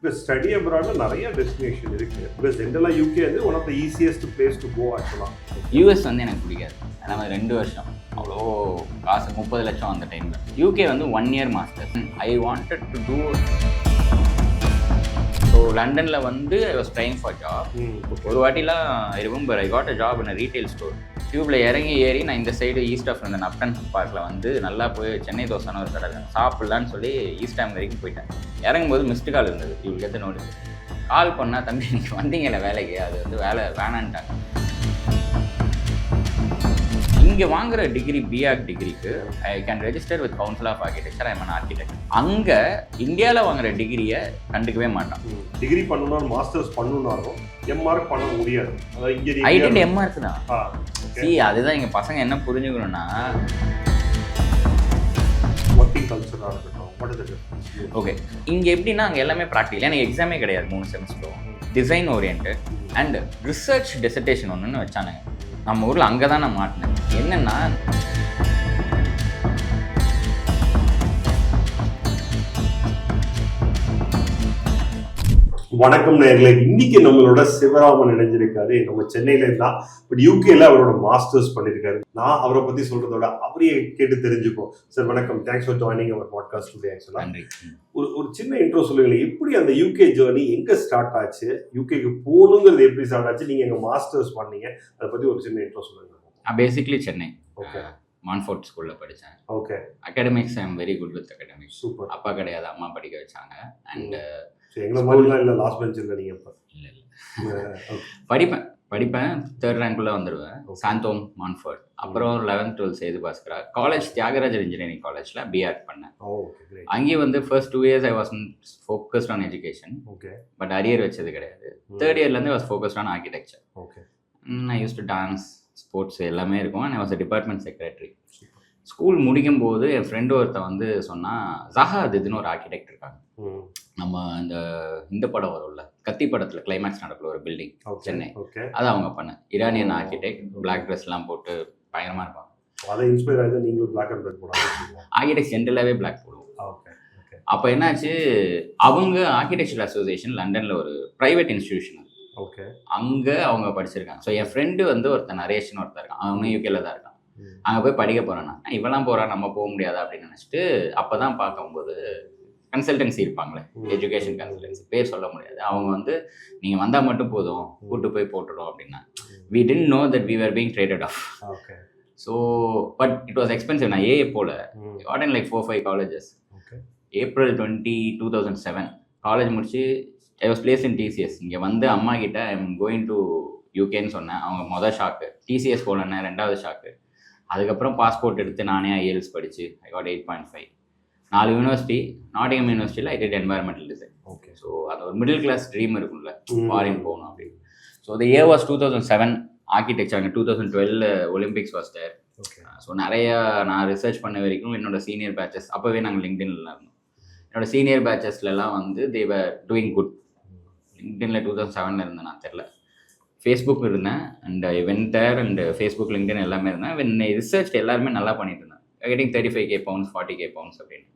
Because study abroad நிறைய destination இருக்கு. Because ஜென்ரலா யூகே வந்து one of the easiest place to go ஆக்சுவலா. யூஎஸ் வந்து எனக்கு பிடிக்காது. நம்ம 2 வருஷம் அவ்வளோ காசு 30 லட்சம் அந்த டைமில். யூகே வந்து 1 year masters. I wanted to do. So லண்டனில் வந்து I was trying for job. ஒரு வாட்டிலாம் I remember I got a job in a retail store. டியூப்பில் இறங்கி ஏறி நான் இந்த சைடு ஈஸ்ட் ஆஃப் இந்த நப்டன் பார்க்கில் வந்து நல்லா போய் சென்னை தோசைன்னு ஒரு கடை சாப்பிட்லான்னு சொல்லி ஈஸ்ட் டைம் வரைக்கும் போயிட்டேன். இறங்கும்போது மிஸ்டு கால் இருந்தது. இவளுக்கு எத்தனை நோட்டீஸ் கால் பண்ணால் தம்பி நீங்கள் வந்தீங்கல்ல வேலைக்கு, அது வந்து வேலை வேணான்ட்டாங்க. இங்கே வாங்குற டிகிரி பிஆர்க் டிகிரிக்கு I can register with council of architecture. I am an architect. அங்கே இந்தியாவில் வாங்குற டிகிரியை கண்டுக்கவே மாட்டான். டிகிரி பண்ணணும் மாஸ்டர்ஸ் பண்ணணும்னாலும் எம்ஆர்க் பண்ண முடியாது. ஐடென்டி எம்ஆர்க் தான். அதுதான் எங்கள் பசங்க என்ன புரிஞ்சுக்கணும்னா, ஒர்க்கிங் கல்ச்சராக இருக்கட்டும். ஓகே இங்கே எப்படின்னா அங்கே எல்லாமே ப்ராக்டிக்கல். எனக்கு எக்ஸாமே கிடையாது 3 செமஸ்டரும். Design orient and research dissertation ஒன்றுன்னு வச்சானுங்க. நம்ம ஊரில் அங்கே தான் நான் மாட்டினேன். என்னென்னா வணக்கம் நேயர்களே, இன்னைக்கு நம்மளோட சிவராமன் இணைஞ்சிருக்காரு. நம்ம சென்னையில இருந்தா பட் யூகேல அவரோட மாஸ்டர்ஸ் பண்ணிருக்காரு. நான் அவரை பத்தி சொல்றதோட அவரையே கேட்டு தெரிஞ்சுப்போம். சார் வணக்கம், thanks for joining our podcast today. ஆக்சுவலா ஒரு சின்ன இன்ட்ரோ சொல்லுங்களேன். எப்படி அந்த யூகே ஜேர்னி எங்க ஸ்டார்ட் ஆச்சு, யூகேக்கு போகணுங்கிறது எப்படி ஸ்டார்ட் ஆச்சு, நீங்க எங்க மாஸ்டர்ஸ் பண்ணீங்க, அதை பத்தி ஒரு சின்ன இன்ட்ரோ சொல்லுங்க. பேசிக்லி சென்னை ஓகே மான்ஃபோர்ட் ஸ்கூலில் படித்தேன். Okay academics I am very good with academics. Super. அப்பா கிடையாது, அம்மா படிக்க வச்சாங்க. அண்ட் எங்களை மாதிரிலாம் இல்லை, லாஸ்ட் பெஞ்ச் இல்லை நீங்கள். இப்போ இல்லை படிப்பேன் 3rd ரேங்க்குள்ளே வந்துடுவேன். சாந்தோம் மான்ஃபோர்ட். அப்புறம் 11th 12th செய்து பாஸ்கரா காலேஜ் தியாகராஜர் இன்ஜினியரிங் காலேஜில் பிஆர்க் பண்ணேன். அங்கேயும் வந்து first 2 years I was focused on education. Okay but arrear வச்சது கிடையாது. 3rd இயர்லேருந்து was focused on architecture. Okay I use to dance, sports எல்லாமே இருக்கும். And I was department secretary. School முடிக்கும் போது என் ஃப்ரெண்டு ஒருத்தன் வந்து சொன்னால், ஜஹாதுன்னு ஒரு ஆர்கிடெக்ட் இருக்காங்க. நம்ம இந்த படம் வரும்ல, கத்தி படத்தில் கிளைமேக்ஸ் நடக்குள்ள ஒரு பில்டிங் சென்னை, அதை அவங்க பண்ண ஈரானியன் ஆர்கிடெக்ட். பிளாக் ட்ரெஸ்லாம் போட்டு பயங்கரமாக இருப்பாங்க. ஆர்கிடெக்ட் ஜென்ரலாகவே பிளாக் போடுவோம். அப்போ என்னாச்சு, அவங்க ஆர்கிடெக்சர் அசோசியேஷன் லண்டனில் ஒரு ப்ரைவேட் இன்ஸ்டிடியூஷன். ஓகே அங்கே அவங்க படிச்சிருக்காங்க. ஸோ என் ஃப்ரெண்டு வந்து ஒருத்தன் நரேஷன் ஒருத்தர் இருக்கான். அவனும் யூகேல தான் இருக்கான். அங்கே போய் படிக்க போகிறேன்னா இவெல்லாம் போகிறா, நம்ம போக முடியாதா அப்படின்னு நினச்சிட்டு அப்போ தான் பார்க்கும்போது கன்சல்டன்சி இருப்பாங்களே, எஜுகேஷன் கன்சல்டன்சி, பேர் சொல்ல முடியாது. அவங்க வந்து நீங்கள் வந்தால் மட்டும் போதும், கூப்பிட்டு போய் போட்டுடும் அப்படின்னா. We didn't know that we were being traded off. Okay so but it was expensive. நான் ஏஏ போல got in like 4-5 colleges. April 20, 2007 college முடிச்சு I was place in TCS. இங்கே வந்து அம்மா கிட்ட ஐ எம் கோயிங் டு யூகேன்னு சொன்னேன். அவங்க மொதல் ஷாக்கு. டிசிஎஸ் போலன்னு 2வது ஷாக்கு. அதுக்கப்புறம் பாஸ்போர்ட் எடுத்து நானே ஐஎல்ஸ் படித்து ஐ காட் 8.5. 4 யூனிவர்சிட்டி. நாட்டிங்ஹாம் யூனிவர்சிட்டியில் I did environmental design. Okay so அது ஒரு மிடில் கிளாஸ் ட்ரீம் இருக்கும்ல, ஃபாரின் போகணும் அப்படின்னு. So the year was 2007 architecture. அங்கே 2012 ஒலிம்பிக்ஸ் வாஸ் தேர். ஸோ நிறையா நான் ரிசர்ச் பண்ண வரைக்கும் என்னோட சீனியர் பேச்சஸ், அப்போவே நாங்கள் லிங்க்டின்ல இருந்தோம். என்னோட சீனியர் பேச்சஸ்லாம் வந்து தே வர் டூயிங் குட். லிங்க்டின்ல 2007 இருந்தேன், நான் தெரில. ஃபேஸ்புக் இருந்தேன் and I went there and Facebook LinkedIn எல்லாமே இருந்தேன். வென் ரிசர்ச் எல்லாருமே நல்லா பண்ணிட்டு இருந்தேன். Getting 35K pounds 40K pounds அப்படின்னு.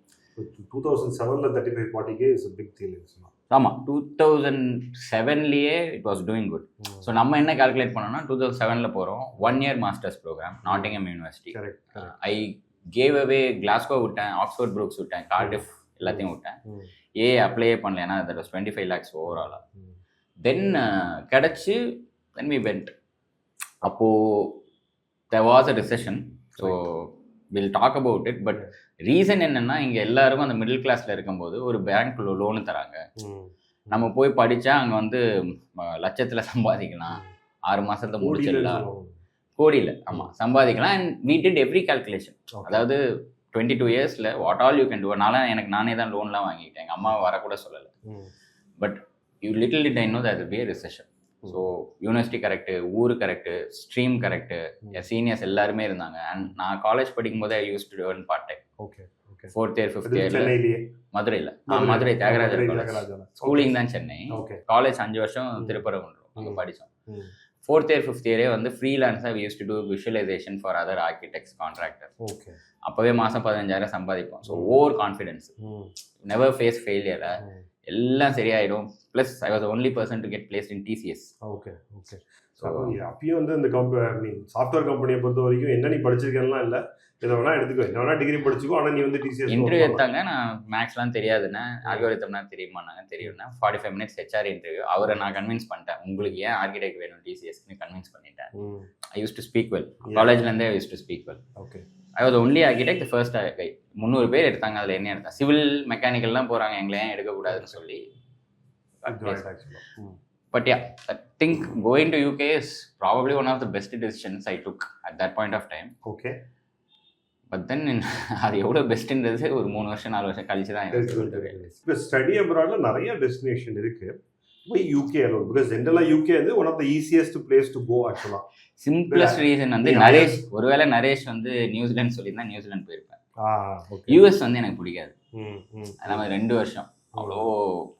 2007ல 35-40K is a big deal. ஆமாம், 2007லேயே it was doing good. So நம்ம என்ன கால்குலேட் பண்ணோம்னா 2007ல் போகிறோம். 1 year masters program, Nottingham university. I gave away Glasgow விட்டேன், ஆக்ஸ்ஃபோர்ட் ப்ரூக்ஸ் விட்டேன், கார்டிஃப் எல்லாத்தையும் விட்டேன். அப்ளையே பண்ணல, ஏன்னா தட் வாஸ் 25 lakhs ஓவராலாக. தென் கிடச்சி தென் வி வெண்ட். அப்போது there was a recession. So we'll talk about it. But reason என்னென்னா, இங்கே எல்லாருக்கும் அந்த மிடில் கிளாஸில் இருக்கும்போது ஒரு பேங்க் லோனு தராங்க. நம்ம போய் படித்தா அங்கே வந்து லட்சத்தில் சம்பாதிக்கலாம், 6 மாதத்துல முடிச்சிடலாம், கோடியில் ஆமாம் சம்பாதிக்கலாம். And we did every calculation. அதாவது 22 yearsல what all you can do. எனக்கு நானே தான் லோன்லாம் வாங்கிக்கிட்டேன், எங்கள் அம்மாவை வரக்கூட சொல்லலை. But you little did I know that will be a recession. So university correct, ஊர் கரெக்டு, ஸ்ட்ரீம் கரெக்டு, என் சீனியர்ஸ் எல்லாருமே இருந்தாங்க. அண்ட் நான் காலேஜ் படிக்கும்போது I use to earn part time. Okay 4th year 5th year மதுரையில். Madurai Thyagarajar college. Schooling தான் Chennai. College 5 வருஷம் திருப்பரங்குன்றம் அங்கே படித்தோம். 4th year 5th year வந்து ஃப்ரீலான்ஸாக we use to do visualization for other architects contractor. அப்போவே மாதம் 15,000 சம்பாதிப்போம். So over confidence, never face ஃபெயிலியரை. எல்லாம் சரியாயிடும். Plus I was only person to get placed in TCS. Okay okay. So அப்பயும் வந்து இந்த சாஃப்ட்வேர் கம்பெனியை பொறுத்த வரைக்கும் என்ன நீ படிச்சிருக்கேன்லாம் இல்லை, இதை வேணா எடுத்துக்கோ, என்ன வேணா டிகிரி படிச்சுக்கோ, ஆனால் நீ வந்து டிசிஎஸ் இன்டர்வியூ எடுத்தாங்க. நான் மேக்ஸ்லாம் தெரியாதுன்னா அல்காரிதம்னா தெரியுமானாங்க, தெரியும்னா 45 minutes ஹெச்ஆர் இன்டர்வியூ. அவரை நான் கன்வின்ஸ் பண்ணிட்டேன், உங்களுக்கு ஏன் ஆர்கிடெக்ட் வேணும் டிசிஎஸ்ன்னு கன்வின்ஸ் பண்ணிட்டேன். I use to speak well, காலேஜ்லேருந்தே I use to speak well. Okay. I was only architect first guy. 300 பேர் எடுத்தாங்க, அதில் என்ன எடுத்தேன், சிவில் மெக்கானிக்கல்லாம் போகிறாங்க, எங்களை ஏன் எடுக்கக்கூடாதுன்னு சொல்லி. But yeah, I think going to UK is probably one of the best decisions I took at that point of time. Okay. But then அது எவ்வளோ பெஸ்ட்ன்றது ஒரு 3 வருஷம் 4 வருஷம் கழிச்சு தான் இப்போ ஸ்டடி அப்ராட்ல நிறைய டெஸ்டினேஷன் இருக்கு. போய் UK alone because generally UK வந்து one of the easiest place to go actually. Simplest reason வந்து நரேஷ், ஒருவேளை நரேஷ் வந்து நியூசிலாந்து சொல்லியிருந்தா நியூசிலாந்து போயிருப்பேன். யூஎஸ் வந்து எனக்கு பிடிக்காது. நம்ம 2 வருஷம் அவ்வளோ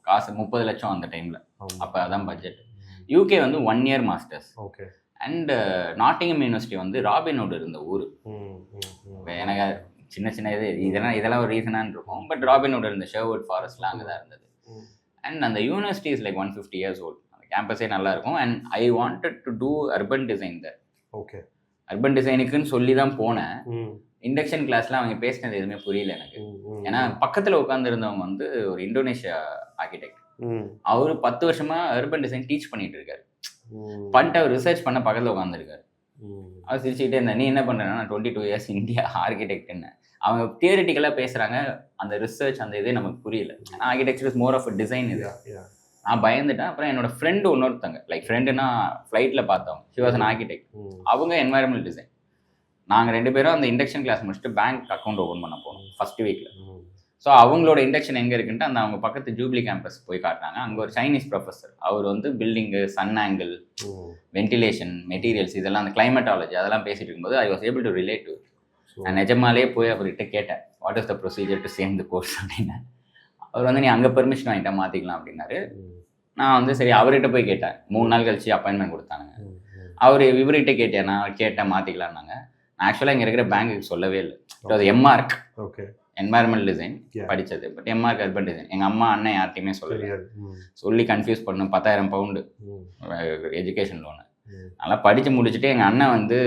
காசு 30 லட்சம் அந்த டைமில், அப்போ அதான் பட்ஜெட். யூகே வந்து 1 year masters. Okay. And Nottingham university வந்து ராபின்ஹுட் இருந்த ஊர். எனக்கு சின்ன சின்ன இதெல்லாம் ஒரு ரீசனான்னு இருக்கும். பட் ராபின்ஹுட் இருந்த ஷெர்வுட் ஃபாரஸ்ட்லாம் அங்கே தான் இருந்தது. அண்ட் அந்த university is like 150 years old. அந்த கேம்பஸே நல்லா இருக்கும். And I wanted to do urban design there. Okay. Urban டிசைனுக்குன்னு சொல்லி தான் போனேன். இண்டக்ஷன் கிளாஸ்ல அவங்க பேசினது எதுவுமே புரியல எனக்கு. ஏன்னா பக்கத்தில் உட்காந்துருந்தவங்க வந்து ஒரு இந்தோனேஷியா ஆர்கிடெக்ட். அவரு 10 வருஷமா அர்பன் டிசைன் டீச் பண்ணிட்டு இருக்காரு. பண்ணிட்டு அவர் ரிசர்ச் பண்ண பக்கத்தில் உட்காந்துருக்காரு. அவர் சிரிச்சுக்கிட்டே இருந்தா, நீ என்ன பண்ணுறேன்னா நான் 22 years இந்தியா ஆர்கிடெக்ட்னு. அவங்க தியரிட்டிக்கலாக பேசுகிறாங்க, அந்த ரிசர்ச் அந்த இதே நமக்கு புரியல. Architecture is more of a design இது. நான் பயந்துட்டேன். அப்புறம் என்னோட ஃப்ரெண்டு ஒன்னொருத்தங்க, லைக் ஃப்ரெண்டுனா ஃப்ளைட்டில் பார்த்தவங்க, ஷி வாஸ் அன் ஆர்கிடெக்ட். அவங்க என்வாயர்மெண்டல் டிசைன். நாங்கள் 2 பேரும் அந்த இண்டக்ஷன் கிளாஸ் முடிச்சுட்டு பேங்க் அக்கௌண்ட் ஓப்பன் பண்ண போனோம் ஃபர்ஸ்ட் வீக்கில். ஸோ அவங்களோட இண்டக்ஷன் எங்கே இருக்குன்ட்டு அந்த அவங்க பக்கத்து ஜூப்ளி கேம்பஸ் போய் காட்டினாங்க. அங்கே ஒரு சைனீஸ் ப்ரொஃபஸர், அவர் வந்து building, sun angle, ventilation, materials, இதெல்லாம் அந்த கிளைமேட்டாலஜி அதெல்லாம் பேசிட்டு இருக்கும்போது I was able to relate to. நான் நிஜமாலே போய் அவர்கிட்ட கேட்டேன், what is the procedure to same the course அப்படின்னு. அவர் வந்து நீ அங்கே பெர்மிஷன் வாங்கிட்டா மாற்றிக்கலாம் அப்படின்னாரு. நான் வந்து சரி அவர்கிட்ட போய் கேட்டேன். 3 நாள் கழிச்சு அப்பாயின்மெண்ட் கொடுத்தாங்க. அவர் இவர்கிட்ட கேட்டேன், நான் கேட்டேன் மாற்றிக்கலான்னாங்க. நான் ஆக்சுவலாக இங்கே இருக்கிற பேங்குக்கு சொல்லவே இல்லை. அது எம்ஆர்க், ஓகே, என்வாயர்மெண்டல் டிசைன் படித்தது. பட் எம்ஆர்க் அர்பன் டிசைன் எங்கள் அம்மா அண்ணன் யார்ட்டையுமே சொல்லி கன்ஃபியூஸ் பண்ணணும். 10,000 பவுண்டு எஜுகேஷன் லோனு. நல்லா படித்து முடிச்சுட்டு எங்கள் அண்ணன் வந்து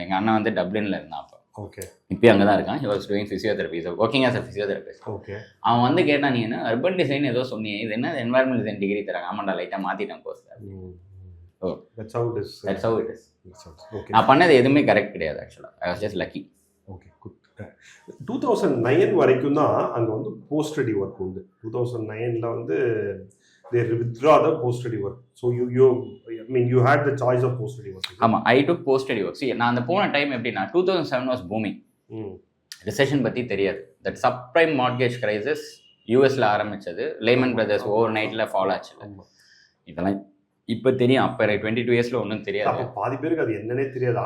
எங்கள் அண்ணன் வந்து டப்ளினில் இருந்தான் அப்போ. ஓகே. இப்போயும் அங்கே தான் இருக்கான். He was doing physiotherapy, working as a physiotherapist. Okay. அவன் வந்து கேட்டான், நீ என்ன அர்பன் டிசைன் ஏதோ சொன்னீங்க, இது என்ன என்வாயர்மெண்டல் டிசைன் டிகிரி தராங்க? ஆமாண்டா, லைட்டாக மாற்றிட்டேன் course. Oh, that's how it is. நான் பண்ணது எதுவுமே கரெக்ட் கிடையாது ஆக்சுவலாக. I was just lucky. Okay, good. 2009 வரைக்கும் தான் அங்கே வந்து போஸ்ட் ஸ்டடி ஒர்க் உண்டு. 2009ல் வந்து they withdraw the post study work. So you had the choice of post study work. ஆமாம், ஐ டுக் போஸ்ட் ஸ்டடி ஒர்க். நான் அந்த போன டைம் எப்படின்னா 2007 வாஸ் பூமிங். ரிசெஷன் பற்றி தெரியாது. தட் சப்ரைம் மார்ட்கேஜ் கிரைசிஸ் யூஎஸ்ல ஆரம்பிச்சது. லேமன் பிரதர்ஸ் ஓவர் நைட்டில் ஃபாலோ ஆச்சு. இதெல்லாம் இப்போ தெரியும். அப்போ 22 yearsல ஒன்றும் தெரியாது. பாதி பேருக்கு அது என்னன்னே தெரியாது.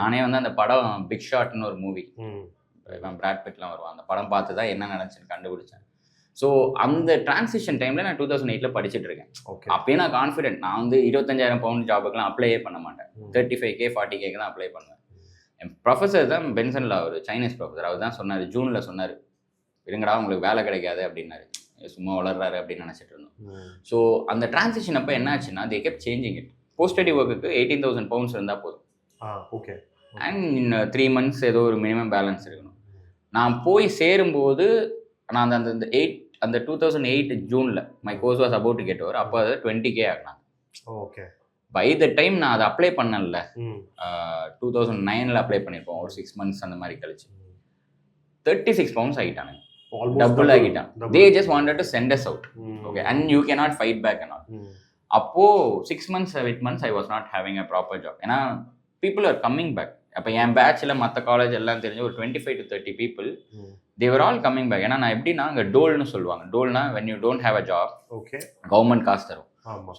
நானே வந்து அந்த படம் பிக் ஷாட்னு ஒரு மூவி, பிராட் பிட்லாம் வருவான், அந்த படம் பார்த்து தான் என்ன நடந்துச்சுன்னு கண்டுபிடிச்சேன். ஸோ அந்த டிரான்சிஷன் டைமில் நான் 2008 படிச்சுட்டு இருக்கேன். அப்பயே நான் கான்ஃபிடென்ட். நான் வந்து 25,000 பவுண்ட் ஜாபுக்குலாம் அப்ளையே பண்ண மாட்டேன். 35K 40K தான் அப்ளை பண்ணுவேன். என் ப்ரொஃபஸர் தான் பென்சனில், ஒரு சைனீஸ் ப்ரொஃபஸர், அவர் தான் சொன்னார், ஜூனில் சொன்னார், இருங்கடா உங்களுக்கு வேலை கிடைக்காது அப்படின்னாரு. சும்மா வளர்றாரு அப்படின்னு நினச்சிட்டு இருந்தோம். ஸோ அந்த டிரான்சிஷன் அப்போ என்ன ஆச்சுன்னா, தே kept changing it. Post study ஒர்க்குக்கு 18,000 pounds இருந்தால் போதும். ஓகே. அண்ட் இன் 3 months ஏதோ ஒரு மினிமம் பேலன்ஸ் இருக்கணும். நான் போய் சேரும்போது நான் அந்த 2008 ஜூனில் my course was about to get over. அப்போ அது 20K ஆகினாங்க. ஓகே. பை த டைம் நான் அதை அப்ளை பண்ணல, 2009ல் அப்ளை பண்ணியிருப்போம். ஒரு 6 months அந்த மாதிரி கழிச்சு 36 pounds ஆகிட்டானுங்க. டபுள் ஆகிட்டான். They just wanted to send us out. Okay. And you cannot fight back and all. அப்போ 6 months 8 months I was not having a proper job. ஏன்னா பீப்புள் ஆர் கம்மிங் பேக். அப்போ என் பேட்சில் மற்ற காலேஜ் எல்லாம் தெரிஞ்ச ஒரு 25 to 30 people they were all coming back. ஏன்னா நான் எப்படின்னா, அங்கே டோல்னு சொல்லுவாங்க. டோல்னா when you don't have a job, okay, government காசு தரும்.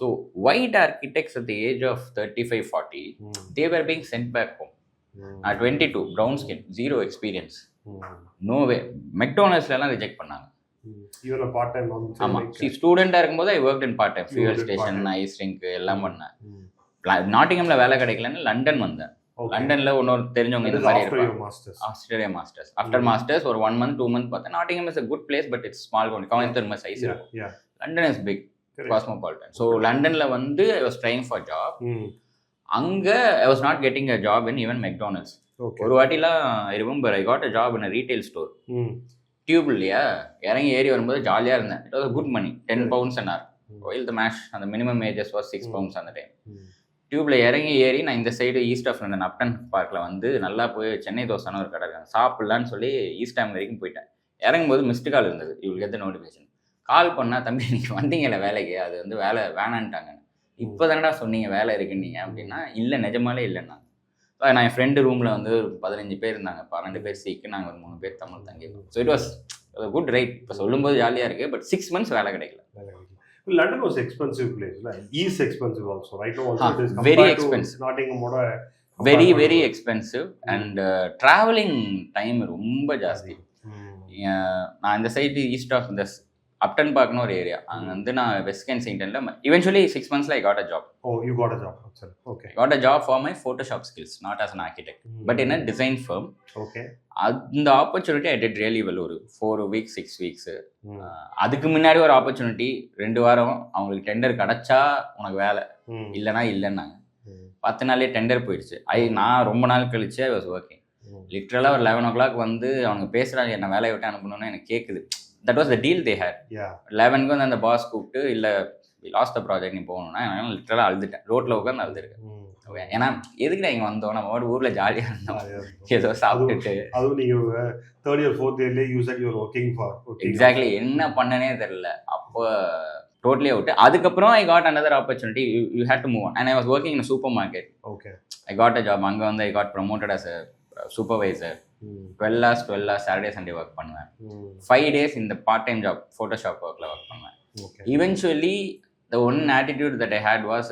So white architects at the age of 35-40 they were being sent back home. நான் 22, brown skin, zero experience, no way. மெக்டோனல்ஸ்லாம் reject பண்ணாங்க. Even part time. ஆமாம், ஸ்டூடெண்ட்டாக இருக்கும்போது I work in part time, fuel station, ice rink எல்லாம் பண்ணேன். நாட்டிங்கம்ல வேலை கிடைக்கலன்னு லண்டன் வந்தேன். Okay. லண்டன்ல இன்னொரு தெரிஞ்சவங்க That இந்த is மாதிரி after இருப்பாங்க. your masters. Australia masters after masters ஒரு 1 month 2 month பார்த்தா Nottingham is a good place but it's small country. Coimbatore மாதிரி சைஸ் Yeah, இருக்கும். yeah. London is big, Correct. Cosmopolitan. So லண்டன்ல வந்து I was trying for job. Mm. அங்க I was not getting a job in even McDonald's. Okay. ஒரு வாட்டிலாம் I remember I got a job in a retail store. Mm. Tube இல்லையா, இறங்கி ஏறி வரும்போது ஜாலியாக இருந்தேன். It was good money, 10 pounds an hour. While the mash அந்த minimum wages was 6 pounds அந்த time. டியூப்ல இறங்கி ஏறி நான் இந்த side east of London Upton பார்க்கில் வந்து நல்லா போய் சென்னை தோசான ஒரு கடை இருக்காங்க சாப்பிட்லான்னு சொல்லி ஈஸ்ட் டைம் வரைக்கும் போயிட்டேன். இறங்கும்போது மிஸ்டு கால் இருந்தது, இவளுக்கு எந்த நோட்டிஃபிகேஷன். கால் பண்ணால் தம்பி நீங்கள் வந்தீங்கல்ல வேலைக்கு, அது வந்து வேலை வேணான்ட்டாங்க. இப்போ தானடா சொன்னீங்க வேலை இருக்குன்னீங்க அப்படின்னா, இல்லை நிஜமாலே இல்லைன்னா. நான் என் ஃப்ரெண்டு ரூமில் வந்து ஒரு 15 பேர் இருந்தாங்க, 12 பேர் சீக்கு, நாங்கள் ஒரு 3 பேர் தமிழ் தங்கியிருந்தோம். So it was good right. இப்போ சொல்லும்போது ஜாலியாக இருக்குது, பட் 6 months வேலை கிடைக்கல. London was expensive place, right? Is expensive also. Right now also it is very compared expensive. to Nottingham oda very expensive and traveling time ரொம்ப ஜாஸ்தி. நான் இந்த சைடு ஈஸ்ட் ஆஃப் இந்த அப்டன் பார்க்னு ஒரு ஏரியா, அங்கே வந்து நான் west கென்சிங்டனில் eventually 6 months I got a job. Oh, you got a job actually. Okay. I got a job for my Photoshop skills, not as an architect, but in a design firm. Okay. அந்த opportunity I did really well. ஒரு 4 weeks 6 weeks. அதுக்கு முன்னாடி ஒரு opportunity 2 வாரம் அவங்களுக்கு tender கிடச்சா உனக்கு வேலை, இல்லைனா இல்லைன்னாங்க. 10 நாள்லேயே டெண்டர் போயிடுச்சு. நான் ரொம்ப நாள் கழிச்சு ஐ வாஸ் ஒர்க்கிங். லிட்ரலாக ஒரு 11 o'clock வந்து அவங்க பேசுகிறாங்க, என்ன வேலையை விட்டு அனுப்பணும்னு எனக்கு கேட்குது. That was the deal they had. 11க்கு வந்து அந்த பாஸ் கூப்பிட்டு இல்லை லாஸ்ட் த ப்ராஜெக்ட் நீ போகணுன்னா, என்னால் லிட்ரலாக அழுதுட்டேன். ரோட்டில் உட்காந்து அழுதுருக்கேன். ஓகே, ஏன்னா எதுக்கு நான் இங்கே வந்தோம், நம்ம ஊரில் ஜாலியாக இருந்தோம், ஏதோ சாப்பிட்டுட்டு. அதுவும் நீங்கள் 3rd year 4th yearலேயே you said you are working for. Exactly, என்ன பண்ணனே தெரியல அப்போ, டோட்டலி அவுட். அதுக்கப்புறம் I got another opportunity. You had to move on and I was working in a supermarket. Okay. I got a job. அங்கே வந்து I got promoted as a supervisor. 12 hours Saturday Sunday work பண்ணுவேன். 5 days இந்த part time job Photoshop ஒர்க்கில் work பண்ணுவேன். Eventually the one attitude that I had was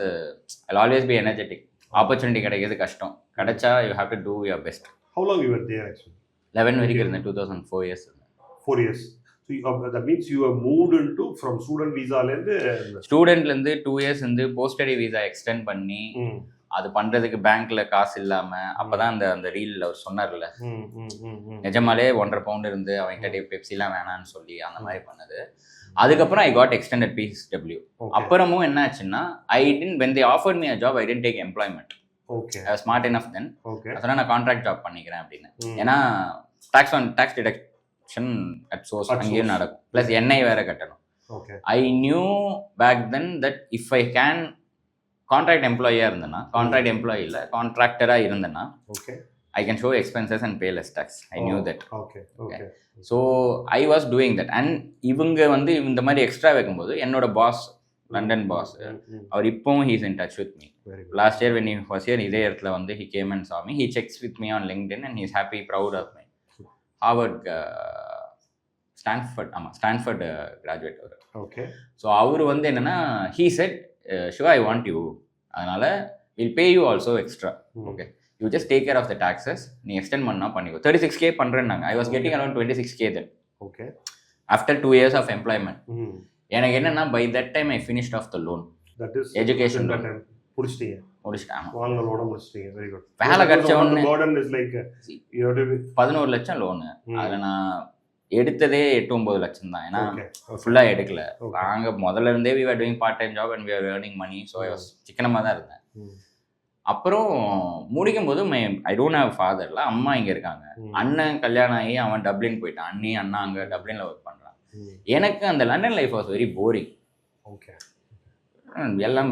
I'll always be energetic. Opportunity கிடைக்கிறது கஷ்டம், கிடைச்சா you have to do your best. How long you were there actually? 11 வரைக்கும் இருந்தேன். 2004 years இருந்தேன். 4 years. So that means you have moved into from student visa-லேருந்து ஸ்டூடெண்ட்லேருந்து 2 years வந்து post study visa extend பண்ணி, அது பண்ணுறதுக்கு பேங்க்கில் காசு இல்லாமல், அப்போ தான் அந்த ரீலில் அவர் சொன்னார்ல, நிஜமாலே 1.5 pound இருந்து அவன்கிட்ட பெப்சிலாம் வேணான்னு சொல்லி அந்த மாதிரி பண்ணது. அதுக்கப்புறம் ஐ காட் எக்ஸ்டெண்டட் PSW. அப்புறமும் என்ன ஆச்சுன்னா, when they offered me a job, I didn't take employment. Okay. I was smart enough then. Okay. அதனால் நான் கான்ட்ராக்ட் ஜாப் பண்ணிக்கிறேன் அப்படின்னு. ஏன்னா டாக்ஸ் டிடக்ஷன் அட் சோர்ஸ் அங்கேயும் நடக்கும், ப்ளஸ் NI வேற கட்டணும். I knew back then that if I can contract எம்ப்ளாயியாக இருந்தேன்னா, கான்ட்ராக்ட் எம்ப்ளாயி இல்லை கான்ட்ராக்டராக இருந்தேன்னா, I can show expenses and pay less tax. I knew that. Okay. So I was doing that. And இவங்க வந்து இந்த மாதிரி எக்ஸ்ட்ரா வைக்கும்போது என்னோட பாஸ், லண்டன் பாஸ், அவர் இப்போவும் he is in touch with me. Last year when he was here, இதே இடத்துல வந்து he came and saw me. He checks with me on LinkedIn and he is happy, proud of me. Harvard, Stanford graduate our. Okay. So அவர் வந்து என்னன்னா, he said, Shiva, I want you. அதனால we'll pay you also extra. Okay. You just take care of the taxes. நீ extend பண்ணா பண்ணிக்கோ. 36K பண்றேன்னாங்க. I was getting around 26K then. Okay. After 2 years of employment. எனக்கு என்னன்னா, by that time I finished off the loan. That is education loan. முடிச்சிட்டேன். வாங்கலோட முடிச்சிட்டீங்க. Very good. வேலை கிடைச்ச உடனே burden is like you have to 11 லட்சம் loan. அதுல நான் எடுத்ததே 8-9 லட்சம் தான். ஏன்னா ஃபுல்லா எடுக்கல. நாங்க முதல்ல இருந்தே we were doing part time job and we were earning money, so I was சிக்கனமா தான் இருந்தேன். அப்புறம் முடிக்கும் போது ஐ டோன்ட் ஹேவ் ஃபாதர்ல, அம்மா இங்கே இருக்காங்க. அண்ணன் கல்யாணம் ஆகி அவன் டப்ளின் போயிட்டான். அண்ணா அங்கே டப்ளின்ல ஒர்க் பண்ணுறான். எனக்கு அந்த London life was very boring. Okay, எல்லாம்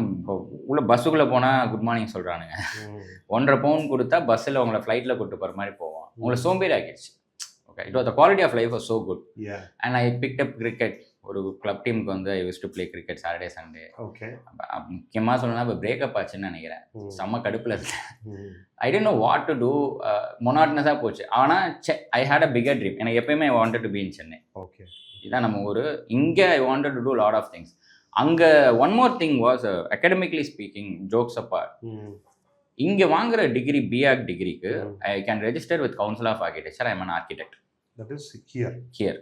உள்ள பஸ்ஸுக்குள்ளே போனால் குட் மார்னிங் சொல்கிறானுங்க. 1.5 pound கொடுத்தா பஸ்ஸில் உங்களை ஃப்ளைட்டில் கூப்பிட்டு போகிற மாதிரி போவான். உங்களை சோம்பேறி ஆகிடுச்சு. Okay, it was the quality of life was so good. And I picked up cricket. ஒரு கிளப் டீமுக்கு வந்து I use to play cricket Saturday Sunday. Okay, முக்கியமாக சொல்லணும்னா இப்போ பிரேக்கப் ஆச்சுன்னு நினைக்கிறேன். செம்ம கடுப்பில் இருந்தேன். I don't know what to do. மொனாட்டனஸாக போச்சு. ஆனால் I had a bigger dream. எனக்கு எப்பயுமே I wanted to be in Chennai. Okay, இதுதான் நம்ம ஊர். இங்கே I wanted to two lot of things. அங்கே one more thing was academically speaking, jokes apart, இங்கே வாங்குற டிகிரி பிஆர்க் டிகிரிக்கு I can register with council of architecture. I am an architect. That is here.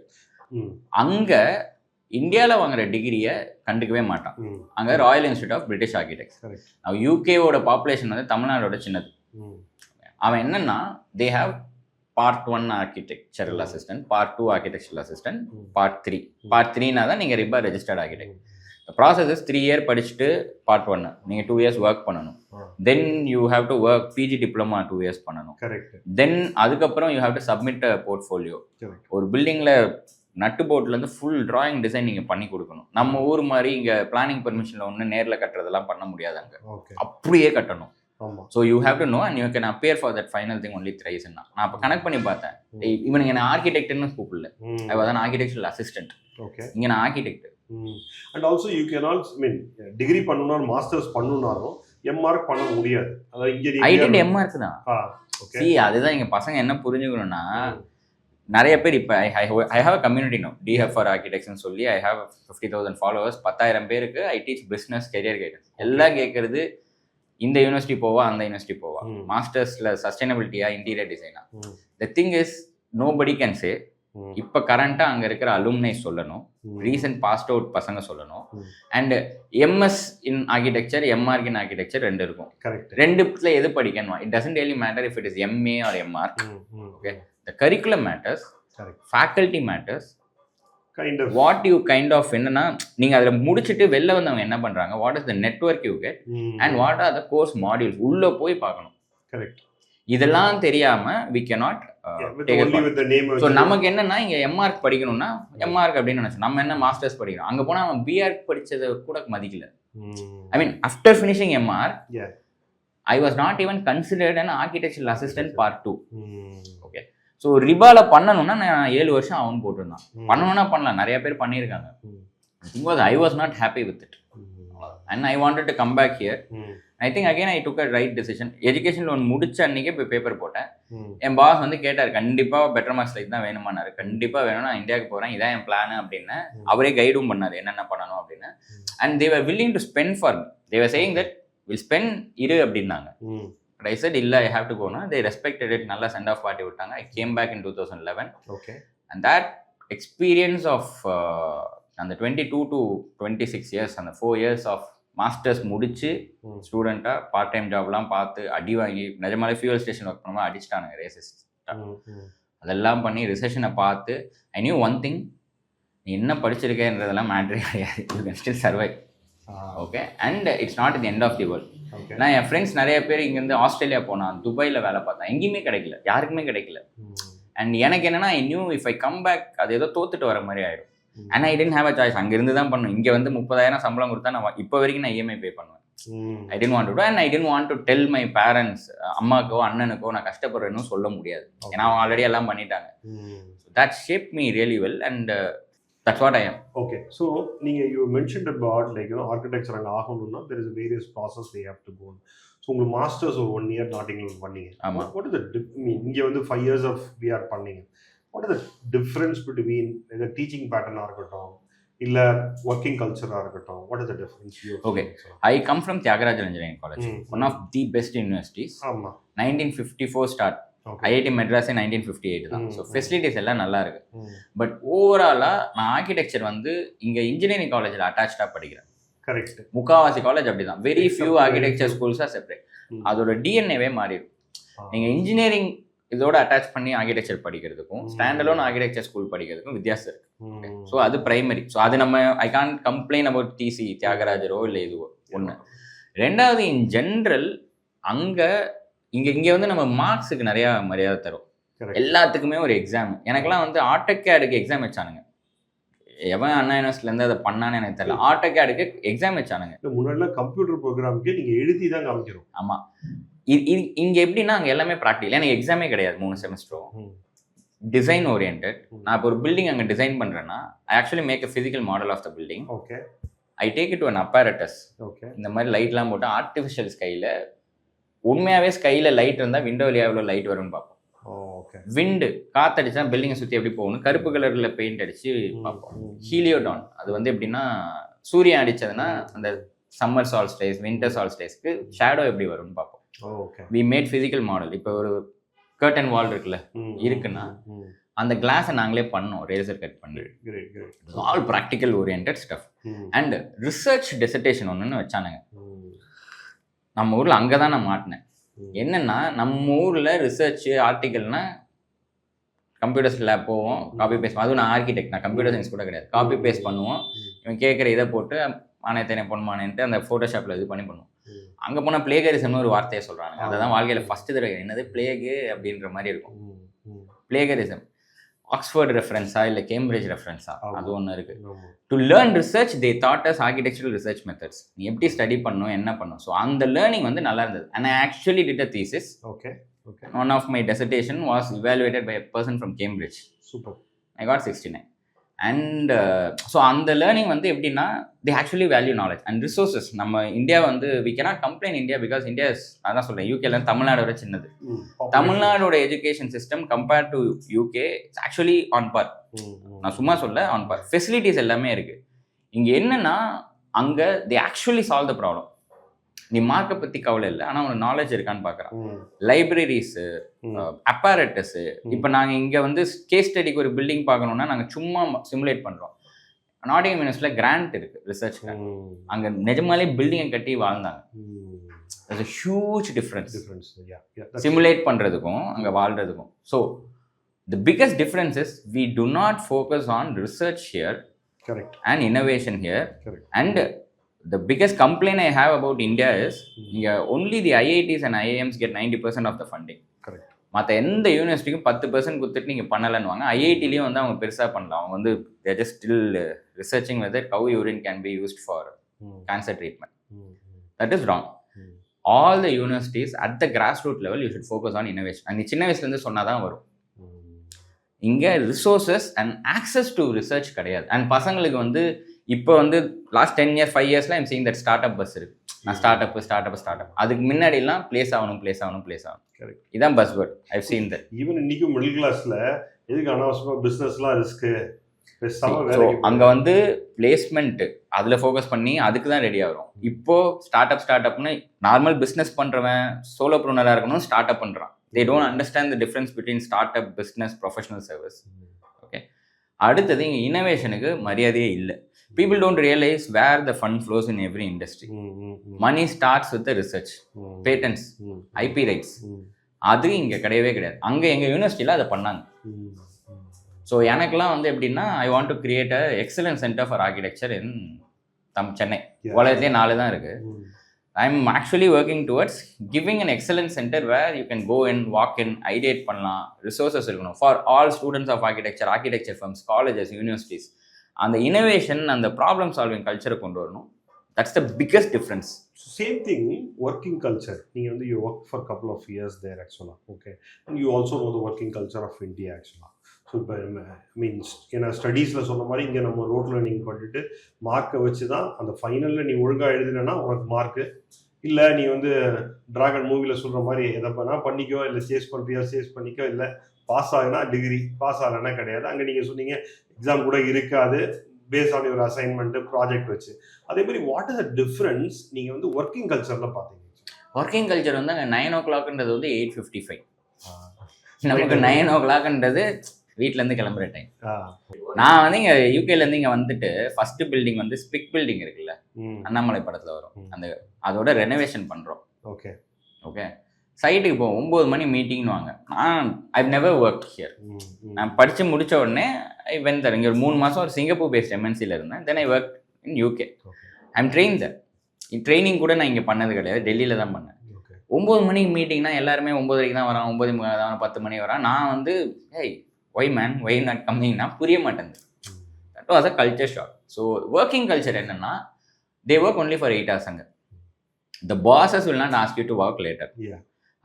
அங்கே இந்தியாவில் வாங்குற டிகிரியை கண்டுக்கவே மாட்டான். அங்கே royal institute of British architects. யூகேவோட பாப்புலேஷன் வந்து தமிழ்நாடோட சின்னது. அவன் என்னன்னா they have part 1 architectural assistant, part 2 architectural assistant, part 3. Part 3னா தான் நீங்கள் RIBA registered architect. Process is 3 year படிச்சுட்டு பார்ட் 1 நீங்கள் 2 இயர்ஸ் ஒர்க் பண்ணணும். Then you have to work PG diploma 2 years பண்ணணும். கரெக்ட். தென் அதுக்கப்புறம் you have to submit a portfolio. ஒரு பில்டிங்கில் நட்டு போர்ட்லேருந்து ஃபுல் டிராயிங் டிசைன் நீங்கள் பண்ணி கொடுக்கணும். நம்ம ஊர் மாதிரி இங்கே பிளானிங் பெர்மிஷனில் ஒன்று நேரில் கட்டுறதெல்லாம் பண்ண முடியாது, அங்கே அப்படியே கட்டணும். So you have to know and you can appear for that final thing only thrice. நான் அப்போ கனெக்ட் பண்ணி பார்த்தேன், இவனுக்கு என்ன ஆர்கிடெக்ட்னு கூப்பிடல, I was an architectural assistant. இங்கே நான் architect. And also you can also mean degree பண்ணணும், மாஸ்டர்ஸ் பண்ணணும்னாலும் எம்ஆர்க் பண்ண முடியாது. அதாவது இன்ஜினியரிங் ஐடென்டி எம்ஆர்க் தான். சி அதுதான் இங்கே பசங்க என்ன புரிஞ்சுக்கணும்னா, நிறைய பேர் இப்போ I have a community no, DFR ஆர்கிடெக்ட்ஸ்னு சொல்லி ஐ ஹாவ் 50,000 ஃபாலோவர்ஸ். 10,000 பேருக்கு I teach business career guidance. எல்லாம் கேட்கறது இந்த யூனிவர்சிட்டி போவா அந்த யூனிவர்சிட்டி போவா, மாஸ்டர்ஸில் சஸ்டைனபிலிட்டியா இன்டீரியர் டிசைனா. The thing is nobody can say. இப்போ கரண்ட்டாக அங்கே இருக்கிற அலுமினை சொல்லணும், ரீசன்ட் பாஸ்ட் அவுட் பசங்க சொல்லணும், and MS in architecture, MArch in architecture 2 இருக்கும். ரெண்டுத்துல எது படிக்கணும்? It doesn't really matter if it is MA or MArch. Okay, the curriculum matters, faculty matters, what you kind of என்னன்னா நீங்கள் அதில் முடிச்சுட்டு வெளில வந்து அவங்க என்ன பண்ணுறாங்க, what is the network you get and what are the course modules உள்ளே போய் பார்க்கணும். கரெக்ட். இதெல்லாம் தெரியாமல் வி கேனாட். ஸோ நமக்கு என்னன்னா இங்கே எம்ஆர்க் படிக்கணும்னா எம்ஆர்க் அப்படின்னு நினைச்சோம். நம்ம என்ன மாஸ்டர்ஸ் படிக்கணும், அங்கே போனால் அவன் பிஆர்க் படித்ததை கூட மதிக்கல. I mean after finishing MArch I was not even considered an architectural assistant part 2. Okay, so ரிபால பண்ணணும்னா நான் 7 வருஷம் அவன் போட்டிருந்தான். பண்ணணும்னா பண்ணலாம், நிறைய பேர் பண்ணியிருக்காங்க. I was not happy with it and I wanted to come back here. I think again I took a right decision. Education loan முடிச்ச அன்றைக்கே இப்போ பேப்பர் போட்டேன். என் பாஸ் வந்து கேட்டார், கண்டிப்பாக பெட்டர் மார்க்ஸ் லைக் தான் வேணுமானாரு. கண்டிப்பாக வேணும், நான் இந்தியாவுக்கு போகிறேன், இதான் என் பிளான் அப்படின்னு. அவரே கைடும் பண்ணார் என்னென்ன பண்ணணும் அப்படின்னு. And they were willing to spend for me. They were saying that will spend இரு அப்படின்னாங்க. But I said, "Illa, I have to go now." They respected it. Nalla send off party vittanga. I came back in 2011. Okay. And that experience of and the 22 to 26 years and the 4 years of masters முடிச்சு ஸ்டூடெண்ட்டா part time ஜாப்லாம் பார்த்து அடி வாங்கி, நிஜமாலே fuel station work பண்ணும்போது அடிச்சிட்டானுங்க racist. அதெல்லாம் பண்ணி ரிசெஷனை பார்த்து I knew one thing, நீ என்ன படிச்சிருக்கேன்றதெல்லாம் மேட்ரே கிடையாது, you can still survive. Okay, and it's not the end of the world. நான் என் ஃப்ரெண்ட்ஸ் நிறைய பேர் இங்கேருந்து ஆஸ்திரேலியா போனான், துபாயில் வேலை பார்த்தேன், எங்கேயுமே கிடைக்கல, யாருக்குமே கிடைக்கல. அண்ட் எனக்கு என்னன்னா, I knew if I come back அது ஏதோ தோத்துட்டு வர மாதிரி ஆயிடும். And I didn't have a choice. அங்கேருந்து தான் பண்ணணும். இங்கே வந்து 30,000 சம்பளம் கொடுத்தா நான் இப்போ வரைக்கும் நான் இஎம்ஐ பே பண்ணுவேன். I didn't want to do and I didn't want to tell my parents, அம்மாக்கோ அண்ணனுக்கோ நான் கஷ்டப்படுறேன்னு சொல்ல முடியாது, ஏன்னா அவங்க ஆல்ரெடி எல்லாம் பண்ணிட்டாங்க. That shape me really well and that's what I am. Okay, so you mentioned about architecture and ஆகணும்னா there is a various process they have to go. So உங்க மாஸ்டர்ஸ் ஒரு 1 year நாட்டிங்ல பண்ணீங்க. What is the இங்க வந்து 5 years of VR பண்ணீங்க. What is the difference between the teaching pattern ஆ இருக்கட்டும் இல்ல working culture ஆ இருக்கட்டும்? What is the difference? Okay, I come from Tyagaraja Engineering College, one of the best universities. 1954 start. IIT மெட்ராஸே 1958 தான். So facilities எல்லாம் நல்லா இருக்கு. But ஓவராலாக நான் architecture வந்து இங்கே இன்ஜினியரிங் காலேஜில் அட்டாச்சாக படிக்கிறேன். கரெக்ட். முக்கால்வாசி காலேஜ் அப்படி தான். வெரி ஃபியூ ஆர்கிடெக்சர் ஸ்கூல்ஸாக செப்பரேட். அதோட டிஎன்ஏவே மாறிடும். நீங்கள் இன்ஜினியரிங் இதோட அட்டாச் பண்ணி ஆர்கிடெக்சர் படிக்கிறதுக்கும் ஸ்டாண்டலோன் ஆர்கிடெக்சர் ஸ்கூல் படிக்கிறதுக்கும் வித்தியாசம் இருக்கு. ஸோ அது பிரைமரி. ஸோ அது நம்ம I can't complain about DC தியாகராஜரோ இல்லை இதுவோ ஒன்று. ரெண்டாவது, இன் ஜென்ரல் அங்கே இங்கே வந்து நம்ம மார்க்ஸுக்கு நிறையா மரியாதை தரும். எல்லாத்துக்குமே ஒரு எக்ஸாம். எனக்கெல்லாம் வந்து ஆட்டோகேடுக்கு எக்ஸாம் வச்சானுங்க. எவன் அண்ணா யூனிவர்சிட்டிலேருந்து அதை பண்ணான்னு எனக்கு தெரியல. ஆட்டோகேடுக்கு எக்ஸாம் வச்சானுங்க. முன்னாடி கம்ப்யூட்டர் ப்ரோக்ராமுக்கு நீங்கள் எழுதி தான் காமிக்கிறோம். ஆமாம். இங்கே எப்படின்னா அங்கே எல்லாமே ப்ராக்டிக்கல். எனக்கு எக்ஸாமே கிடையாது 3 செமஸ்டரும். Design orient. நான் இப்போ ஒரு பில்டிங் அங்கே டிசைன் பண்ணுறேன்னா I actually make a physical model of the building. Okay, I take it to an apparatus. Okay, இந்த மாதிரி லைட்லாம் போட்டு ஆர்டிஃபிஷியல் ஸ்கையில் உண்மையாகவே ஸ்கையில் லைட் இருந்தால் விண்டோ வழியாக எவ்வளோ லைட் வரும்னு பார்ப்போம். ஓகே, விண்டு காற்றடிச்சா பில்டிங்கை சுற்றி எப்படி போகணும், கருப்பு கலரில் பெயிண்ட் அடித்து பார்ப்போம். ஹீலியோடான் அது வந்து எப்படின்னா சூரியன் அடித்ததுன்னா அந்த சம்மர் சால்ஸ்டேஸ் வின்டர் சால்ஸ்டேஸ்க்கு ஷேடோ எப்படி வரும்னு பார்ப்போம். Okay, we made physical model. இப்போ ஒரு கர்டன் வால் இருக்குன்னா அந்த கிளாஸை நாங்களே பண்ணோம், ரேசர் கட் பண்ணி. All practical orient stuff. And research dissertation ஒன்றுன்னு வச்சானுங்க நம்ம ஊரில். அங்கே தான் நான் மாட்டினேன். என்னன்னா நம்ம ஊரில் ரிசர்ச் ஆர்டிக்கல்னா கம்ப்யூட்டர்ஸ் லேப் போவோம், காப்பி பேஸ்ட். அதுவும் நான் ஆர்கிடெக்ட், நான் கம்ப்யூட்டர் சயின்ஸ் கூட கிடையாது. காப்பி பேஸ்ட் பண்ணுவோம், இவன் கேட்குற இதை போட்டு ஆணையத்தனை பொன்மானேன்ட்டு அந்த ஃபோட்டோஷாப்பில் இது பண்ணுவோம். அங்கே போனால் பிளேகரிசம்னு ஒரு வார்த்தையை சொல்கிறாங்க. அதை தான் வாழ்க்கையில் ஃபஸ்ட்டு தடவை என்னது பிளேகு அப்படின்ற மாதிரி இருக்கும். பிளேகரிசம் ஆக்ஸ்ஃபோர்ட் ரெஃபரன்ஸா இல்லை கேம்பிரிட்ஜ் ரெஃபரன்ஸா, அது ஒன்று இருக்குது. To learn research they taught us architectural research methods. நீ எப்படி ஸ்டடி பண்ணணும், என்ன பண்ணணும். ஸோ அந்த லேர்னிங் வந்து நல்லா இருந்தது. And I actually did a thesis. Okay. One of my dissertation was evaluated by a person from Cambridge. Super. I got 69. And so அந்த லேர்னிங் வந்து எப்படின்னா they actually value knowledge and resources. நம்ம India வந்து we cannot complain India because India is, அதான் சொல்கிறேன், யூகேல தமிழ்நாடோட சின்னது. தமிழ்நாடோட education system compared to UK it's actually on par. நான் சும்மா சொல்ல ஆன் பார். ஃபெசிலிட்டிஸ் எல்லாமே இருக்குது. இங்கே என்னன்னா அங்கே they actually solve the problem. நீ மார்க்கை பற்றி கவலை இல்லை, ஆனால் உனக்கு நாலேஜ் இருக்கான்னு பார்க்குறான். லைப்ரரிஸு, அப்பாரட்டஸு. இப்போ நாங்கள் இங்கே வந்து கேஸ் ஸ்டடிக்கு ஒரு பில்டிங் பார்க்கணுன்னா நாங்கள் சும்மா சிமுலேட் பண்ணுறோம். நாட்டிங்ஹாம் யூனிவர்சிட்டியில் கிராண்ட் இருக்குது ரிசர்ச் கிராண்ட். அங்கே நிஜமாலே பில்டிங்கை கட்டி வாழ்ந்தாங்க. There's a huge difference. Simulate பண்ணுறதுக்கும் அங்கே வாழ்கிறதுக்கும். So the biggest difference is we do not focus on research here. Correct. And innovation here. Correct. And the biggest complaint I have about India is only the IITs and IIMs get 90% of the funding. Correct. மற்ற எந்த யூனிவர்சிட்டிக்கும் 10% கொடுத்துட்டு நீங்கள் பண்ணலைன்னுவாங்க. ஐஐடிலையும் வந்து அவங்க பெருசாக பண்ணலாம். அவங்க வந்து they just still researching whether cow urine can be used for cancer treatment. That is wrong. All the universities at the grassroots level you should focus on innovation. அந்த சின்ன வயசுலேருந்து சொன்னால் தான் வரும். இங்கே resources and access to research கிடையாது. And பசங்களுக்கு வந்து இப்போ வந்து லாஸ்ட் 10 years 5 yearsலாம் I'm seeing that startups இருக்குது. நான் ஸ்டார்ட் அப் அதுக்கு முன்னாடிலாம் பிளேஸ் ஆகணும். கரெக்ட். இதான் bus word. I've seen that. Even இன்னைக்கு மிடில் கிளாஸில் எதுக்கு அனாவசியமாக பிஸ்னஸ்லாம் ரிஸ்க்கு. அங்கே வந்து பிளேஸ்மெண்ட்டு அதில் ஃபோக்கஸ் பண்ணி அதுக்கு தான் ரெடி ஆகிறோம். இப்போது ஸ்டார்ட் அப்னு நார்மல் பிஸ்னஸ் பண்ணுறவன் சோலோப்ரூனராக இருக்கணும், ஸ்டார்ட் அப் பண்ணுறான். They don't understand the difference between startup, business, professional service. Okay. அடுத்தது இங்கே இனோவேஷனுக்கு மரியாதையே இல்லை. People don't realize where the fund flows in every industry. Money starts with the research, patents, IP rights. அது இங்கே கிடையவே கிடையாது. அங்கே எங்கள் யூனிவர்சிட்டியில் அதை பண்ணாங்க. ஸோ எனக்குலாம் வந்து எப்படின்னா I want to create a excellent centre for architecture இன் சென்னை. உலகத்திலே 4 தான் இருக்குது. I'm actually working towards giving an excellent center where you can go in, walk in, ideate பண்ணலாம், resources இருக்கணும் for all students of architecture firms, colleges, universities. அந்த innovation அந்த problem solving culture கொண்டு வரணும். That's the biggest difference. Same thing, working culture. நீங்க வந்து you work for a couple of years there actually. Okay. And you also know the working culture of India actually. So இப்போ means ஏன்னா ஸ்டடீஸில் சொன்ன மாதிரி இங்கே நம்ம ரோட்டில் நீங்கள் பண்ணிட்டு மார்க்கை வச்சு தான் அந்த ஃபைனலில் நீ ஒழுங்காக எழுதுனா உனக்கு மார்க்கு. இல்லை நீ வந்து டிராகன் மூவியில் சொல்கிற மாதிரி எதை பண்ணால் பண்ணிக்கோ, இல்லை சேஸ் பண்ணிக்கோ, இல்லை பாஸ் ஆகுனா டிகிரி, பாஸ் ஆகலைன்னா கிடையாது. அங்கே நீங்கள் சொன்னீங்க எக்ஸாம் கூட இருக்காது, base on your assignment project வச்சு. அதே மாதிரி வாட் இஸ் த டிஃப்ரென்ஸ் நீங்கள் வந்து ஒர்க்கிங் கல்ச்சரில் பார்த்தீங்க? ஒர்க்கிங் கல்ச்சர் வந்து அங்கே 9 o'clockன்றது வந்து 8:55. நமக்கு 9 o'clockன்றது வீட்டிலேருந்து கிளம்புற டைம். நான் வந்து இங்கே யூகேலேருந்து இங்கே வந்துட்டு ஃபஸ்ட்டு பில்டிங் வந்து ஸ்பிக் பில்டிங் இருக்குல்ல, அண்ணாமலை படத்தில் வரும், அதோட ரெனோவேஷன் பண்ணுறோம். ஓகே சைட்டுக்கு போவோம். 9 மணி மீட்டிங்னு வாங்க. I've never work here. நான் படித்து முடித்த உடனே ஐ வென் தர். இங்கே ஒரு 3 மாதம் ஒரு சிங்கப்பூர் பேஸ்ட் எம்என்சியில் இருந்தேன். Then I work in UK. I'm train there. Training கூட நான் இங்கே பண்ணது கிடையாது, டெல்லியில் தான் பண்ணேன். 9 மணிக்கு மீட்டிங்னா எல்லாருமே 9:30 தான் வரான், 9:30 தான் 10 மணி வரான். நான் வந்து hey why man why not கம்மிங்னா புரிய மாட்டேங்குது. That was a culture shock. So working culture என்னன்னா they work only for 8 hours. அங்கே the bosses will not ask you to work later.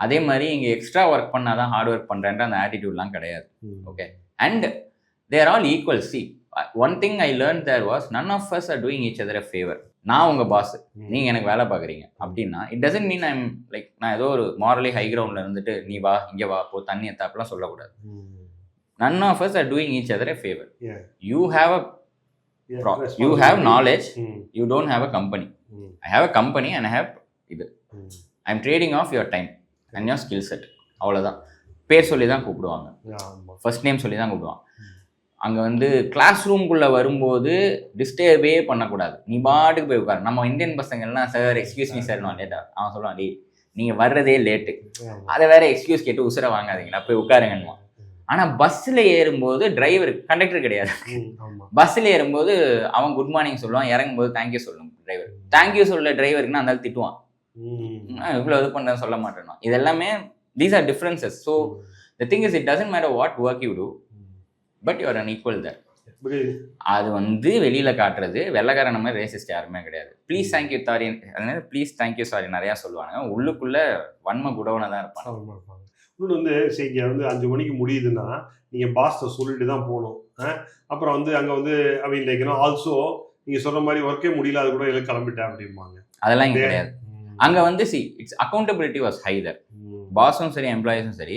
அதே மாதிரி இங்கே எக்ஸ்ட்ரா ஒர்க் பண்ணால் தான் ஹார்ட் ஒர்க் பண்ணுறேன்ற அந்த ஆட்டிடியூட்லாம் கிடையாது. Okay. And there all equal. See one thing I learn there was none of us are doing each other a favour. நான் உங்கள் பாஸ், நீங்கள் எனக்கு வேலை பார்க்குறீங்க அப்படின்னா it doesn't mean I'm like நான் ஏதோ ஒரு மாரலி ஹை கிரவுண்டில் இருந்துட்டு நீ வா இங்கே வா போ தண்ணி எத்தாப்பெல்லாம் சொல்லக்கூடாது. None of us are doing each other a favor. You have knowledge. You don't have a company. I have a company and I have இது. I'm trading off your time and your skill set. அவ்வளோதான். பேர் சொல்லி தான் கூப்பிடுவாங்க, first name சொல்லி தான் கூப்பிடுவாங்க. அங்கே வந்து கிளாஸ் ரூம்குள்ளே வரும்போது டிஸ்டர்பே பண்ணக்கூடாது. நீ பாட்டுக்கு போய் உட்காரு. நம்ம இந்தியன் பசங்கள்லாம் சார் எக்ஸ்கியூஸ் மீ சார் நான் லேட்டா அவன் சொல்லுவான், டி நீங்கள் வர்றதே லேட்டு, அதை வேற எக்ஸ்கியூஸ் கேட்டு உசுரை வாங்காதீங்களா, போய் உட்காருங்கன்னுமா. ஆனால் பஸ்ஸில் ஏறும்போது டிரைவர், கண்டக்டர் கிடையாது, பஸ்ஸில் ஏறும்போது அவன் குட் மார்னிங் சொல்லுவான், இறங்கும்போது தேங்க்யூ சொல்லணும் டிரைவர். தேங்க்யூ சொல்ல டிரைவருக்குன்னா அந்த திட்டுவான், இவ்வளோ இது பண்ண சொல்ல மாட்டேன்னா. இது எல்லாமே these are differences. So the thing is, it doesn't matter what work you do, but you are unequal there. அது வந்து வெளியில காட்டுறது வெள்ளக்காரன் மாதிரி ரேசிஸ்ட் யாருமே கிடையாது. Please thank you sorry, please thank you sorry நிறையா சொல்லுவாங்க, உள்ளுக்குள்ள வன்ம குடவனை தான் இருப்பாங்க. இன்னொன்று வந்து சரி, இங்கே வந்து 5 மணிக்கு முடியுதுன்னா நீங்கள் பாஸ்ட்டை சொல்லிட்டு தான் போகணும். அப்புறம் வந்து அங்கே வந்து அவங்க லைக்கணும் ஆல்சோ நீங்கள் சொல்கிற மாதிரி ஒர்க்கே முடியல, அது கூட எல்லாம் கிளம்பிட்டேன் அப்படிம்பாங்க. அதெல்லாம் இங்கே கிடையாது. அங்கே வந்து இட்ஸ் அக்கௌண்டபிலிட்டி வாஸ் ஹைதர். பாஸும் சரி எம்ப்ளாயிஸும் சரி,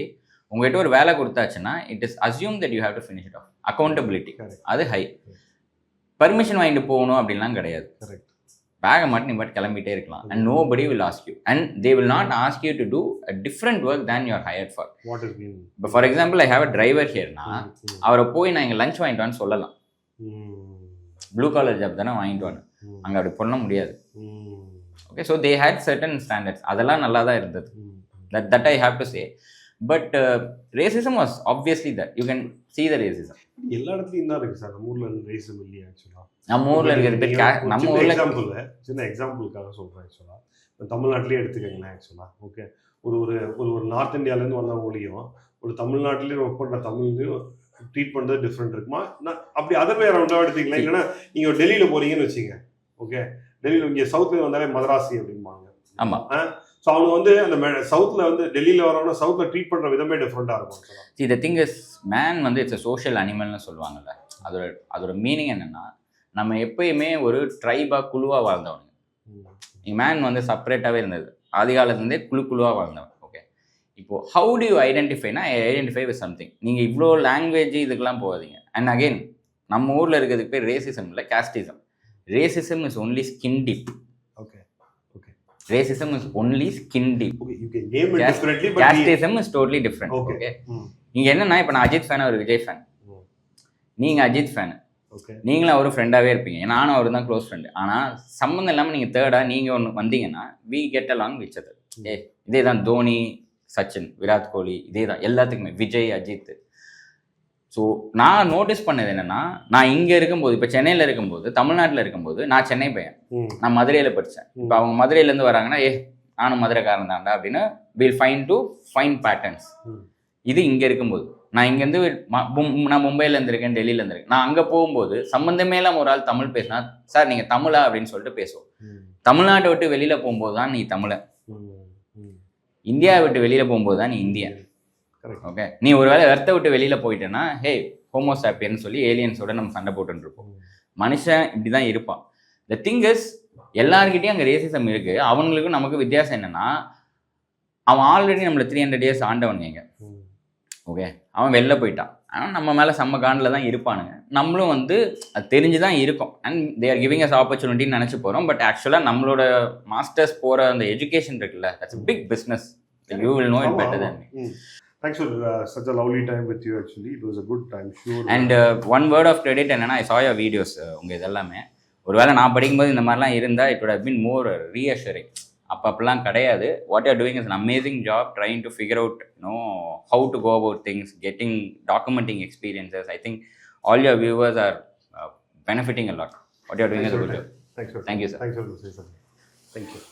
உங்கள்கிட்ட ஒரு வேலை கொடுத்தாச்சுன்னா it is assume that you have to finish it off. Accountability அது ஹை. பர்மிஷன் வாங்கிட்டு போகணும் அப்படின்லாம் கிடையாது. பேகை மட்டும் நீ மட்டும் கிளம்பிட்டே இருக்கலாம். And nobody will ask you, and they will not ask you to do a different work than you are hired for. இப்போ for example I have a driver ஹியர்னா, அவரை போய் நான் இங்கே லஞ்ச் வாங்கிட்டு வான்னு சொல்லலாம். ப்ளூ காலர் ஜாப் தானே வாங்கிட்டு வான்னு, அங்கே அப்படி பண்ண முடியாது. Okay, so they had certain standards, அதெல்லாம் நல்லா தான் இருந்தது. That I have to say. But racism was obviously that. You can see the racism. எல்லா இடத்துலையும் தான் இருக்கு சார். நம்ம ஊர்ல ரேசிசம் இல்லையா ஆக்சுவலா? நம்ம ஊர்ல இருக்கிறது நம்ம ஊர்ல சின்ன எக்ஸாம்பிளுக்காக சொல்றேன். ஆக்சுவலா இப்போ தமிழ்நாட்டிலே எடுத்துக்கங்களேன். ஆக்சுவலா ஓகே, ஒரு ஒரு ஒரு நார்த் இந்தியாவிலேருந்து வந்தவங்களையும் ஒரு தமிழ்நாட்டிலேயும் ஒர்க் பண்ணுற தமிழ்லையும் ட்ரீட் பண்ணுறது டிஃப்ரெண்ட் இருக்குமா? அப்படி அதர் வேற ஒன்றா எடுத்துக்கலாம். இல்லைன்னா நீங்கள் டெல்லியில் போறீங்கன்னு வச்சுங்க. ஓகே, டெல்லியில் இங்கே சவுத்தில் வந்தாலே மதராசி அப்படிம்பாங்க. ஆமாம். ஸோ அவங்க வந்து அந்த சவுத்தில் வந்து டெல்லியில் வரவங்க சவுத்தில் ட்ரீட் பண்ணுற விதமே டிஃப்ரெண்ட்டாக இருக்கும். See, the thing is, man வந்து இட்ஸ் அ சோஷியல் அனிமல்னு சொல்லுவாங்கல்ல. அதோட மீனிங் என்னென்னா, நம்ம எப்பயுமே ஒரு ட்ரைபாக குழுவாக வாழ்ந்தவங்க. மேன் வந்து செப்பரேட்டாகவே இருந்தது, ஆதி காலத்துலேருந்தே குழுவாக வாழ்ந்தவன். ஓகே, இப்போது ஹவு டு யூ ஐடென்டிஃபைனா, ஐடென்டிஃபை வித் சம்திங். நீங்கள் இவ்வளோ லாங்குவேஜ் இதுக்கெல்லாம் போகாதீங்க. அண்ட் அகெயின், நம்ம ஊரில் இருக்கிறதுக்கு பேர் ரேசிசம் இல்லை, casteism. Racism is only skin deep. Racism is only skin deep. Okay, you can name it differently, but casteism is totally different. Okay. நீங்க என்னன்னா, இப்போ நான் அஜித் ஃபேன், அவர் விஜய் ஃபேன். நீங்க அஜித் ஃபேன், ஓகே, நீங்களும் அவரும் ஃப்ரெண்டாகவே இருப்பீங்க. நானும் அவர் தான் க்ளோஸ் ஃப்ரெண்டு. ஆனால் சம்மந்தம் இல்லாமல் நீங்கள் தேர்டாக நீங்கள் ஒன்று வந்தீங்கன்னா, we get along which other. இதே தான் தோனி, சச்சின், விராட் கோலி, இதே தான் எல்லாத்துக்குமே, விஜய், அஜித். ஸோ நான் நோட்டீஸ் பண்ணது என்னென்னா, நான் இங்கே இருக்கும்போது, இப்போ சென்னையில் இருக்கும்போது, தமிழ்நாட்டில் இருக்கும்போது, நான் சென்னை பையன், நான் மதுரையில் படித்தேன். இப்போ அவங்க மதுரையிலேருந்து வராங்கன்னா, நானும் மதுரைக்காரன் தான்டா அப்படின்னு வில் ஃபைண்ட் பேட்டர்ன்ஸ். இது இங்கே இருக்கும்போது, நான் இங்கேருந்து நான் மும்பையில் இருந்திருக்கேன், டெல்லியில் இருந்திருக்கேன். நான் அங்கே போகும்போது சம்மந்தமே இல்லாமல் ஒரு ஆள் தமிழ் பேசினா, சார் நீங்கள் தமிழா அப்படின்னு சொல்லிட்டு பேசுவோம். தமிழ்நாட்டை விட்டு வெளியில் போகும்போது தான் நீ தமிழன், இந்தியாவை விட்டு வெளியில் போகும்போது தான் நீ இந்தியன். ஓகே, நீ ஒரு வேளை எர்த்தை விட்டு வெளியில் போயிட்டேன்னா, ஹே ஹோமோசாப்பியன்னு சொல்லி ஏலியன்ஸோட நம்ம சண்டை போட்டுன்னு இருப்போம். மனுஷன் இப்படி தான் இருப்பான். த திங் இஸ், எல்லாருக்கிட்டையும் அங்கே ரேசிசம் இருக்குது. அவங்களுக்கும் நமக்கு வித்தியாசம் என்னென்னா, அவன் ஆல்ரெடி நம்மளை 300 years ஆண்டவனுங்க. ஓகே, அவன் வெளில போயிட்டான், ஆனால் நம்ம மேலே செம்ம காண்டில் தான் இருப்பானுங்க. நம்மளும் வந்து அது தெரிஞ்சு தான் இருக்கும். And they are giving us ஆப்பர்ச்சுனிட்டின்னு நினச்சி போகிறோம். பட் ஆக்சுவலாக நம்மளோட மாஸ்டர்ஸ் போகிற அந்த எஜுகேஷன் இருக்குல்ல, that's big business. You will know it better then me. Thanks for such a lovely time with you. Actually, it was a good time, sure. And one word of credit என்னன்னா, I saw your videos. உங்கள் இதெல்லாமே ஒருவேளை நான் படிக்கும்போது இந்த மாதிரிலாம் இருந்தால், it would have been more reassuring. அப்பெல்லாம் கிடையாது. What you are doing is an amazing job trying to figure out, how to go about things, documenting experiences. I think all your viewers are benefiting a lot. What you are doing is a good job. Thanks, sir. Thank you, sir. Thanks for listening. Thank you.